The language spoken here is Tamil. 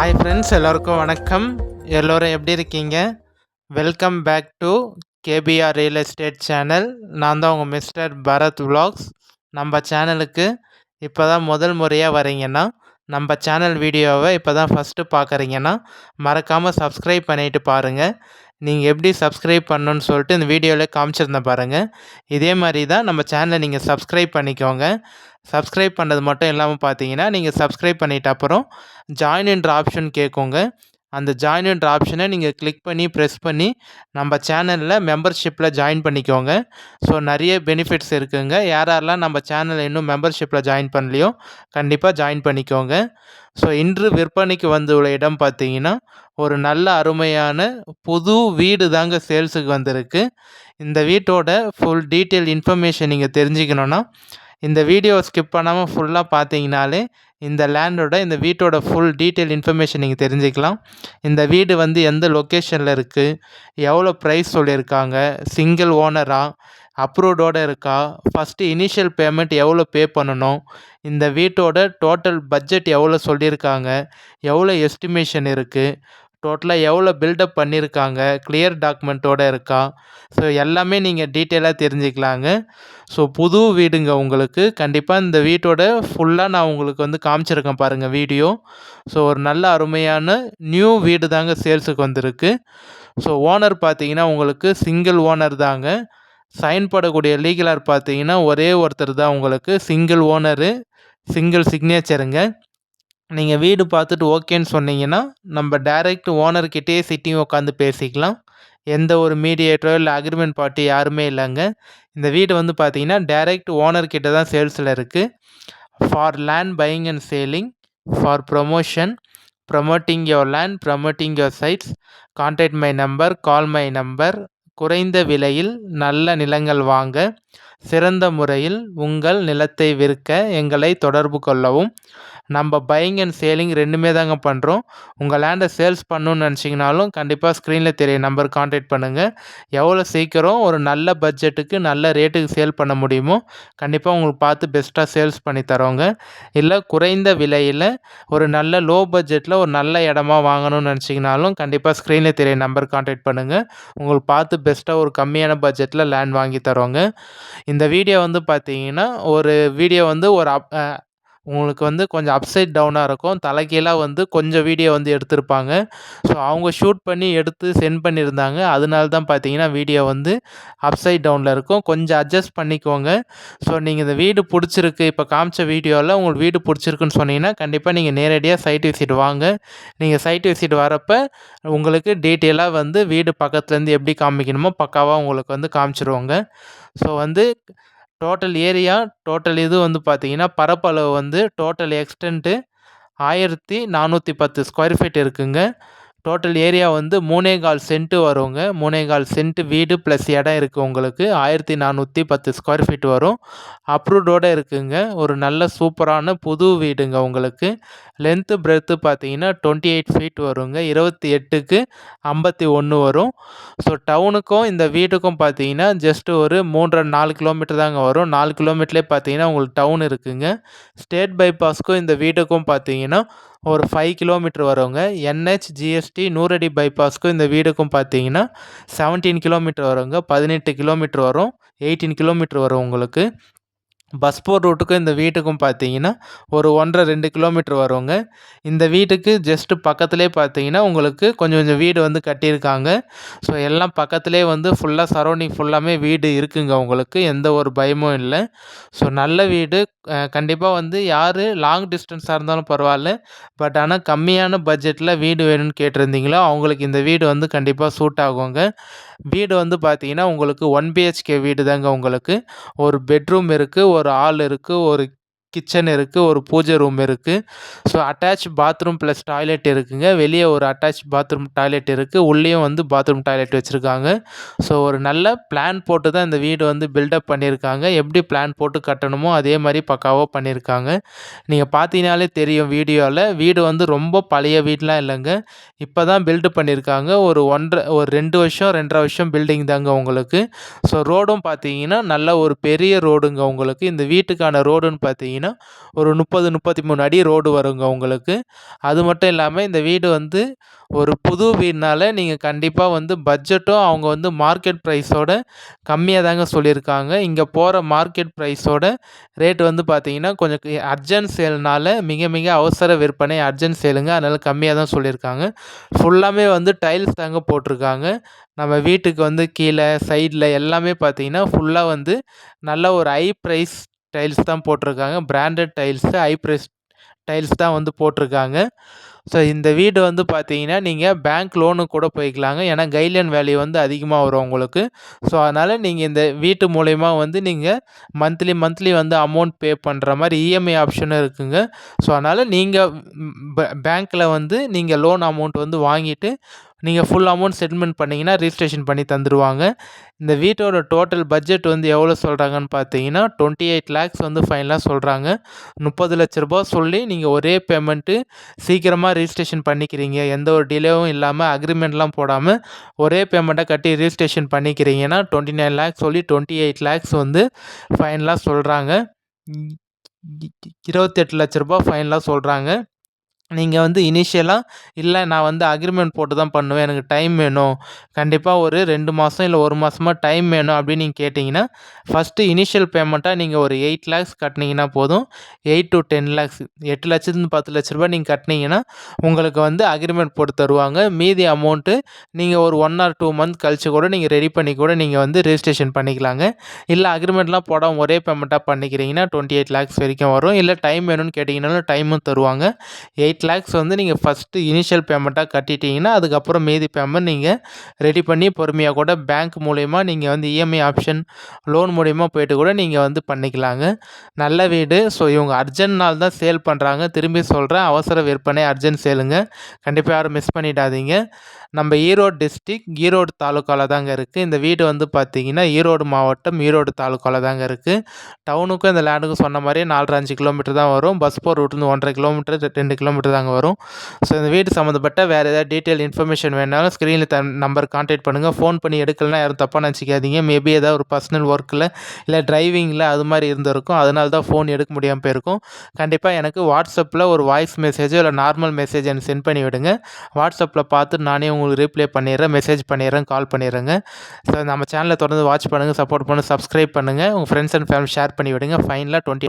ஹாய் ஃப்ரெண்ட்ஸ், எல்லோருக்கும் வணக்கம். எல்லோரும் எப்படி இருக்கீங்க? Welcome back to KPR real estate channel. நான் தான் உங்கள் மிஸ்டர் பரத் விலாக்ஸ். நம்ம சேனலுக்கு இப்போ தான் முதல் முறையாக வரீங்கன்னா, நம்ம சேனல் வீடியோவை இப்போ தான் ஃபஸ்ட்டு பார்க்குறீங்கன்னா, மறக்காமல் சப்ஸ்கிரைப் பண்ணிவிட்டு பாருங்கள். நீங்கள் எப்படி சப்ஸ்கிரைப் பண்ணணுன்னு சொல்லிட்டு இந்த வீடியோவில் காமிச்சிருந்தேன் பாருங்கள். இதே மாதிரி தான் நம்ம சேனலை நீங்கள் சப்ஸ்கிரைப் பண்ணிக்கோங்க. சப்ஸ்கிரைப் பண்ணது மட்டும் இல்லாமல் பார்த்தீங்கன்னா, நீங்கள் சப்ஸ்கிரைப் பண்ணிட்ட அப்புறம் ஜாயின்ன்ற ஆப்ஷன் கேட்குங்க. அந்த ஜாயின்ன்ற ஆப்ஷனை நீங்கள் கிளிக் பண்ணி ப்ரெஸ் பண்ணி நம்ம சேனலில் மெம்பர்ஷிப்பில் ஜாயின் பண்ணிக்கோங்க. ஸோ நிறைய பெனிஃபிட்ஸ் இருக்குங்க. யாரெல்லாம் நம்ம சேனலில் இன்னும் மெம்பர்ஷிப்பில் ஜாயின் பண்ணலையோ கண்டிப்பாக ஜாயின் பண்ணிக்கோங்க. ஸோ இன்று விற்பனைக்கு வந்துள்ள இடம் பார்த்தீங்கன்னா, ஒரு நல்ல அருமையான புது வீடு தாங்க சேல்ஸுக்கு வந்திருக்கு. இந்த வீட்டோட ஃபுல் டீட்டெயில் இன்ஃபர்மேஷன் நீங்கள் தெரிஞ்சுக்கணுன்னா, இந்த வீடியோவை ஸ்கிப் பண்ணாமல் ஃபுல்லாக பார்த்தீங்கனாலே இந்த வீட்டோட ஃபுல் டீட்டெயில் இன்ஃபர்மேஷன் நீங்கள் தெரிஞ்சுக்கலாம். இந்த வீடு வந்து எந்த லொக்கேஷனில் இருக்குது, எவ்வளோ ப்ரைஸ் சொல்லியிருக்காங்க, சிங்கிள் ஓனரா, அப்ரூவ்டோடு இருக்கா, ஃபஸ்ட்டு இனிஷியல் பேமெண்ட் எவ்வளோ பே பண்ணணும், இந்த வீட்டோட டோட்டல் பட்ஜெட் எவ்வளோ சொல்லியிருக்காங்க, எவ்வளோ எஸ்டிமேஷன் இருக்குது, டோட்டலாக எவ்வளோ பில்டப் பண்ணியிருக்காங்க, கிளியர் டாக்குமெண்ட்டோடு இருக்கா, ஸோ எல்லாமே நீங்கள் டீட்டெயிலாக தெரிஞ்சுக்கலாங்க. ஸோ புது வீடுங்க உங்களுக்கு. கண்டிப்பாக இந்த வீட்டோட ஃபுல்லாக நான் உங்களுக்கு வந்து காமிச்சிருக்கேன் பாருங்கள் வீடியோ. ஸோ ஒரு நல்ல அருமையான நியூ வீடு தாங்க சேல்ஸுக்கு வந்திருக்கு. ஸோ ஓனர் பார்த்தீங்கன்னா உங்களுக்கு சிங்கிள் ஓனர் தாங்க. சைன் போடக்கூடிய லீகலார் பார்த்தீங்கன்னா ஒரே ஒருத்தர் தான் உங்களுக்கு. சிங்கிள் ஓனரு, சிங்கிள் சிக்னேச்சருங்க. நீங்கள் வீடு பார்த்துட்டு ஓகேன்னு சொன்னீங்கன்னா, நம்ம டைரெக்ட் ஓனர்கிட்டயே சிட்டிங் உட்காந்து பேசிக்கலாம். எந்த ஒரு மீடியேட்டரோ இல்லை அக்ரிமெண்ட் பார்ட்டி யாருமே இல்லைங்க. இந்த வீடு வந்து பார்த்தீங்கன்னா, டைரெக்ட் ஓனர்கிட்ட தான் சேல்ஸில் இருக்குது. For land buying and selling, for promotion, promoting your land, promoting your sites, contact my number, call my number. குறைந்த விலையில் நல்ல நிலங்கள் வாங்க, சிறந்த முறையில் உங்கள் நிலத்தை விற்க எங்களை தொடர்பு கொள்ளவும். நம்ம பையிங் அண்ட் சேலிங் ரெண்டுமே தாங்க பண்ணுறோம். உங்கள் லேண்டை சேல்ஸ் பண்ணணுன்னு நினச்சிங்கனாலும் கண்டிப்பாக ஸ்க்ரீனில் தெரிய நம்பர் கான்டாக்ட் பண்ணுங்கள். எவ்வளோ சீக்கிரம் ஒரு நல்ல பட்ஜெட்டுக்கு நல்ல ரேட்டுக்கு சேல் பண்ண முடியுமோ கண்டிப்பாக உங்களுக்கு பார்த்து பெஸ்ட்டாக சேல்ஸ் பண்ணி தரோங்க. இல்லை குறைந்த விலையில் ஒரு நல்ல லோ பட்ஜெட்டில் ஒரு நல்ல இடமா வாங்கணும்னு நினச்சிங்கனாலும் கண்டிப்பாக ஸ்க்ரீனில் தெரிய நம்பர் கான்டாக்ட் பண்ணுங்கள். உங்களுக்கு பார்த்து பெஸ்ட்டாக ஒரு கம்மியான பட்ஜெட்டில் லேண்ட் வாங்கி தரோங்க. இந்த வீடியோ வந்து பார்த்தீங்கன்னா, ஒரு வீடியோ வந்து உங்களுக்கு வந்து கொஞ்சம் அப்சைட் டவுனாக இருக்கும். தலைகீழாக வந்து கொஞ்சம் வீடியோ வந்து எடுத்திருப்பாங்க. ஸோ அவங்க ஷூட் பண்ணி எடுத்து சென்ட் பண்ணியிருந்தாங்க. அதனால தான் பார்த்தீங்கன்னா வீடியோ வந்து அப்சைட் டவுனில் இருக்கும். கொஞ்சம் அட்ஜஸ்ட் பண்ணிக்கோங்க. ஸோ நீங்கள் இந்த வீடு பிடிச்சிருக்கு, இப்போ காமிச்ச வீடியோவில் உங்களுக்கு வீடு பிடிச்சிருக்குன்னு சொன்னீங்கன்னா கண்டிப்பாக நீங்கள் நேரடியாக சைட் விசிட் வாங்க. நீங்கள் சைட் விசிட் வரப்போ உங்களுக்கு டீட்டெயிலாக வந்து வீடு பக்கத்துலேருந்து எப்படி காமிக்கணுமோ பக்காவாக உங்களுக்கு வந்து காமிச்சிருவோங்க. ஸோ வந்து டோட்டல் ஏரியா, டோட்டல் இது வந்து பார்த்தீங்கன்னா, பரப்பளவு வந்து டோட்டல் எக்ஸ்டென்ட்டு 1410 ஸ்கொயர் ஃபீட் இருக்குங்க. டோட்டல் ஏரியா வந்து 3.25 சென்ட் வருங்க. 3.25 சென்ட் வீடு ப்ளஸ் இடம் இருக்குது உங்களுக்கு. 1410 ஸ்கொயர் ஃபீட் வரும். அப்ரூவ்டோடு இருக்குங்க. ஒரு நல்ல சூப்பரான புது வீடுங்க உங்களுக்கு. லென்த்து பிரெத்து பார்த்தீங்கன்னா 28 ஃபீட் வருங்க. 28க்கு 51 வரும். ஸோ டவுனுக்கும் இந்த வீட்டுக்கும் பார்த்தீங்கன்னா ஜஸ்ட் ஒரு 3 4 கிலோமீட்டர் தாங்க வரும். 4 கிலோமீட்டர்லேயே பார்த்தீங்கன்னா உங்களுக்கு டவுன் இருக்குங்க. ஸ்டேட் பைபாஸ்க்கும் இந்த வீட்டுக்கும் பார்த்தீங்கன்னா ஒரு 5 கிலோமீட்டர் வருங்க. என்ஹெச், ஜிஎஸ்டி, நூறடி பைபாஸ்க்கும் இந்த வீடுக்கும் பார்த்தீங்கன்னா 17 கிலோமீட்டர் வருங்க. 18 கிலோமீட்டர் வரும். 18 கிலோமீட்டர் வரும் உங்களுக்கு. பஸ் போர் ரூட்டுக்கும் இந்த வீட்டுக்கும் பார்த்தீங்கன்னா ஒரு 1 1/2 2 கிலோமீட்டர் வருங்க. இந்த வீட்டுக்கு ஜஸ்ட்டு பக்கத்துலேயே பார்த்தீங்கன்னா உங்களுக்கு கொஞ்சம் கொஞ்சம் வீடு வந்து கட்டியிருக்காங்க. ஸோ எல்லாம் பக்கத்துலேயே வந்து ஃபுல்லாக சரௌண்டிங் ஃபுல்லாமே வீடு இருக்குங்க உங்களுக்கு. எந்த ஒரு பயமும் இல்லை. ஸோ நல்ல வீடு. கண்டிப்பாக வந்து யார் லாங் டிஸ்டன்ஸாக இருந்தாலும் பரவாயில்ல, பட் ஆனால் கம்மியான பட்ஜெட்டில் வீடு வேணும்னு கேட்டிருந்தீங்களோ அவங்களுக்கு இந்த வீடு வந்து கண்டிப்பாக சூட் ஆகுங்க. வீடு வந்து பார்த்தீங்கன்னா உங்களுக்கு 1 பிஹெச்கே வீடு தாங்க உங்களுக்கு. ஒரு பெட்ரூம் இருக்குது, ஒரு ஹால் இருக்குது, ஒரு கிச்சன் இருக்குது, ஒரு பூஜை ரூம் இருக்குது. So attach bathroom plus toilet இருக்குங்க. வெளியே ஒரு அட்டாச் பாத்ரூம் டாய்லெட் இருக்குது. உள்ளேயும் வந்து பாத்ரூம் டாய்லெட் வச்சுருக்காங்க. ஸோ ஒரு நல்ல பிளான் போட்டு தான் இந்த வீடு வந்து பில்டப் பண்ணியிருக்காங்க. எப்படி பிளான் போட்டு கட்டணுமோ அதே மாதிரி பக்காவாக பண்ணியிருக்காங்க. நீங்கள் பார்த்தீங்கனாலே தெரியும் வீடியோவில். வீடு வந்து ரொம்ப பழைய வீடெலாம் இல்லைங்க. இப்போ தான் பில்டு பண்ணியிருக்காங்க. ஒரு 2 வருஷம் 2.5 வருஷம் பில்டிங் தாங்க உங்களுக்கு. ஸோ ரோடும் பார்த்தீங்கன்னா நல்ல ஒரு பெரிய ரோடுங்க உங்களுக்கு. இந்த வீட்டுக்கான ரோடுன்னு பார்த்தீங்கன்னா பார்த்தீங்கன்னா, ஒரு 30, 33 அடி ரோடு வருங்க உங்களுக்கு. அது மட்டும் இல்லாம இந்த வீடு வந்து ஒரு புது வீடுனால நீங்க கண்டிப்பா வந்து பட்ஜெட்டும் அவங்க வந்து மார்க்கெட் ப்ரைஸோட கம்மியா தாங்க சொல்லியிருக்காங்க. இங்க போற மார்க்கெட் ப்ரைஸோட ரேட் வந்து பார்த்தீங்கன்னா, கொஞ்சம் அர்ஜென்ட் சேல்னால மிக மிக அவசர விற்பனை அர்ஜென்ட் சேலுங்க. அதனால கம்மியா தான் சொல்லியிருக்காங்க. ஃபுல்லாமே வந்து டைல்ஸ் தாங்க போட்டிருக்காங்க. நம்ம வீட்டுக்கு வந்து கீழ, சைட்ல எல்லாமே பார்த்தீங்கன்னா, ஃபுல்லா வந்து நல்ல ஒரு ஹை பிரைஸ் டைல்ஸ் தான் போட்டிருக்காங்க. Branded tiles, high price tiles தான் வந்து போட்டிருக்காங்க. ஸோ இந்த வீடு வந்து பார்த்தீங்கன்னா, நீங்க பேங்க் லோனுக்கு கூட போய்க்கலாங்க. ஏன்னா கைட்லைன் வேல்யூ வந்து அதிகமா வரும் உங்களுக்கு. ஸோ அதனால நீங்க இந்த வீட்டு மூலியமா வந்து நீங்க மந்த்லி மந்த்லி வந்து அமௌண்ட் பே பண்ற மாரி இஎம்ஐ ஆப்ஷனும் இருக்குங்க. ஸோ அதனால நீங்க பேங்க்ல வந்து நீங்க லோன் அமௌண்ட் வந்து வாங்கிட்டு, நீங்க ஃபுல் அமௌண்ட் செட்டில்மெண்ட் பண்ணீங்கன்னா, ரிஜிஸ்ட்ரேஷன் பண்ணி தந்துருவாங்க. இந்த வீட்டோட டோட்டல் பட்ஜெட் வந்து எவ்வளோ சொல்றாங்கன்னு பார்த்தீங்கன்னா, 28 லேக்ஸ் வந்து ஃபைனலா சொல்றாங்க. ரூ. 30,00,000 சொல்லி நீங்க ஒரே பேமெண்ட்டு சீக்கிரமா ரிஜிஸ்ட்ரேஷன் பண்ணிக்கிறீங்க. எந்த ஒரு டிலேவும் இல்லாம அக்ரீமெண்ட்லாம் போடாம ஒரே பேமெண்ட்டா கட்டி ரிஜிஸ்ட்ரேஷன் பண்ணிக்கிறீங்கன்னா, 29 லேக்ஸ் சொல்லி 28 லேக்ஸ் வந்து ஃபைனலா சொல்றாங்க. ம். ரூ. 28,00,000 ஃபைனலா சொல்றாங்க. நீங்க வந்து இனிஷியலா, இல்ல நான் வந்து அக்ரீமெண்ட் போட்டு தான் பண்ணுவேன். எனக்கு டைம் வேணும். கண்டிப்பா ஒரு 2 மாசம் இல்ல 1 மாசமா டைம் வேணும் அப்படின்னு நீங்க கேட்டீங்கன்னா, ஃபர்ஸ்ட்டு இனிஷியல் பேமெண்ட்டா நீங்க ஒரு 8 லேக்ஸ் கட்டுனீங்கன்னா போதும். 8-10 லேக்ஸ் 8,00,000 10,00,000 நீங்க கட்டுனீங்கன்னா, உங்களுக்கு வந்து அக்ரீமெண்ட் போட்டு தருவாங்க. மீதி அமௌண்ட்டு நீங்க ஒரு 1 ஆர் 2 மந்த் கழிச்சு கூட நீங்க ரெடி பண்ணி கூட நீங்க வந்து ரெஜிஸ்ட்ரேஷன் பண்ணிக்கலாங்க. இல்ல அக்ரீமெண்ட்லாம் போடாம ஒரே பேமெண்ட்டா பண்ணிக்கிறீங்கன்னா, 28 லேக்ஸ் வரைக்கும் வரும். இல்ல டைம் வேணும்னு கேட்டீங்கனாலும் டைமும் தருவாங்க. 8 லேக்ஸ் வந்து நீங்க ஃபர்ஸ்ட்டு இனிஷியல் பேமெண்ட்டா கட்டிட்டீங்கன்னா, அதுக்கப்புறம் மீதி பேமெண்ட் நீங்க ரெடி பண்ணி பொறுமையா கூட பேங்க் மூலியமா நீங்க வந்து இஎம்ஐ ஆப்ஷன் லோன் மூலியமா போயிட்டு கூட நீங்க வந்து பண்ணிக்கலாங்க. நல்ல வீடு. ஸோ இவங்க அர்ஜென்ட்னால தான் சேல் பண்றாங்க. திரும்பி சொல்றேன், அவசர விற்பனை அர்ஜென்ட் சேலுங்க. கண்டிப்பா யாரும் மிஸ் பண்ணிடாதீங்க. நம்ம ஈரோடு டிஸ்ட்ரிக்ட், ஈரோடு தாலுக்கால தாங்க இருக்கு. இந்த வீடு வந்து பார்த்தீங்கன்னா, ஈரோடு மாவட்டம், ஈரோடு தாலுக்கால தாங்க இருக்கு. டவுனுக்கும் இந்த லேண்டுக்கும் சொன்ன மாரியே 4 1/2 கிலோமீட்டர் தான் வரும். பஸ் போற ரூட்லேருந்து 1 1/2 கிலோமீட்டர், 2 கிலோமீட்டர் தாங்க வரும். ஸோ இந்த வீடு சம்மந்தப்பட்ட வேறு ஏதாவது டீட்டெயில் இன்ஃபர்மேஷன் வேணுனாலும் ஸ்க்ரீனில் நம்பர் கான்டாக்ட் பண்ணுங்கள். ஃபோன் பண்ணி எடுக்கலனா யாரும் தப்பாக நினச்சிக்காதீங்க. மேபி ஏதாவது ஒரு பர்சனல் ஒர்க்கில் இல்லை டிரைவிங்கில் அது மாதிரி இருந்திருக்கும். அதனால தான் ஃபோன் எடுக்க முடியாமல் போயிருக்கும். கண்டிப்பாக எனக்கு வாட்ஸ்அப்பில் ஒரு வாய்ஸ் மெசேஜோ இல்லை நார்மல் மெசேஜ் எனக்கு சென்ட் பண்ணி விடுங்க. வாட்ஸ்அப்பில் பார்த்து நானே உங்களுக்கு ரீப்ளை பண்ணிடுறேன், மெசேஜ் பண்ணிடுறேன், கால் பண்ணிடுறேங்க. ஸோ நம்ம சேனலை தொடர்ந்து வாட்ச் பண்ணுங்கள், சப்போர்ட் பண்ணுங்கள், சப்ஸ்கிரைப் பண்ணுங்கள். உங்கள் ஃப்ரெண்ட்ஸ் அண்ட் ஃபேமிலி ஷேர் பண்ணி விடுங்க. ஃபைனலாக 20